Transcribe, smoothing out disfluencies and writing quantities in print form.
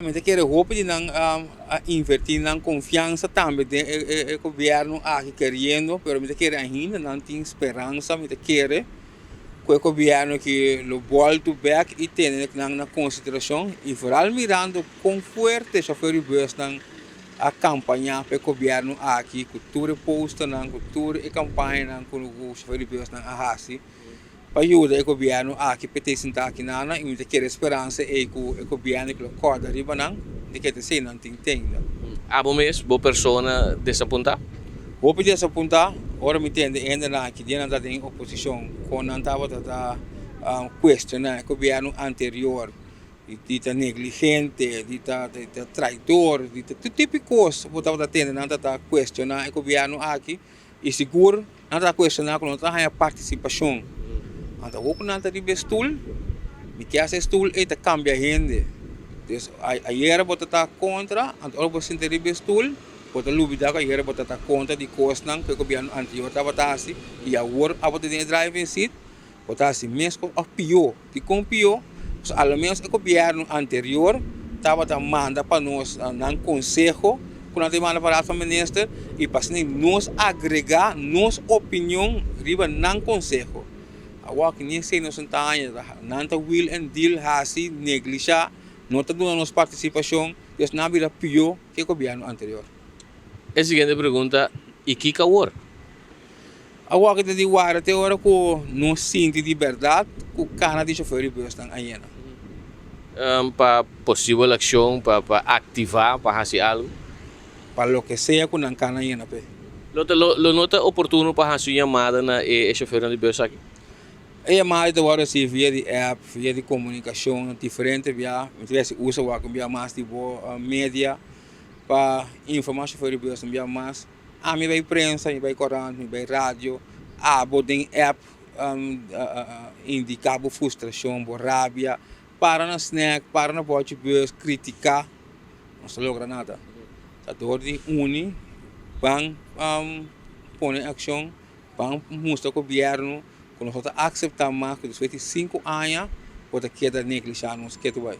Realmente quero roupa de não invertir na confiança também do governo aqui querendo, pero me quero ainda não tem esperança, me quero que o governo que lo volta back e tem na consideração e vooral mirando com forte chauffeur bus a campanha para o governo aqui, cultura posta na cultura e campanha com o chauffeur bus na ahasi. Para ajudar o governo aqui para ter sentar aqui na e me quero esperança é que o governo que acorda riba não de que sei não tem. Abo mês, boa persona desapontar? Vou pedir essa ponta, ora me entende ainda na que dia não tem oposição, quando não estava questionar o governo anterior, dita negligente, dita traidor, dita tudo tipo de coisa, vou estar tendo não está questionar o governo aqui e seguro não está questionar quando não está participação. Então, o que não está de bestul, me quer esse stool e cambia gente. Então, ayer você está contra, então você tem de bestul, você lubida que ayer você está contra de coisa que o governo anterior estava assim e agora você tem driving seat, você assim mesmo a pior, de com pior, ao menos o governo anterior estava manda para nós um conselho, quando a manda para a ministra e para nos agregar nossa opinião riba não conselho. Agora que nem sei nos sentanha, nanta will and deal hasi neglijar, não está dando nossa participação, isso não vira pior que o governo anterior. A seguinte pergunta, e que calor? Agora que te digo, até agora que não sente de verdade, que o cana de chauffeur de bus está aí. Para possível ação, para ativar, para fazer algo? Para o que seja, que não cana aí. Lo nota oportuno para fazer chamada na chauffeur de bus aqui? É mais agora se via de app, via de comunicação diferente, via, usa via mais de boa mídia para informar chauffeur de bus, via mais. Me vai prensa, me vai corante, me vai rádio, tem app indicar frustração, rabia, para na snack, para na bote bus, criticar, não se logra nada. A dor de uni, vão pôr em ação, vão mostrar o governo, quando nós aceitar mais que depois de 5 anos, pode quedar negligenciar nos que tu vai.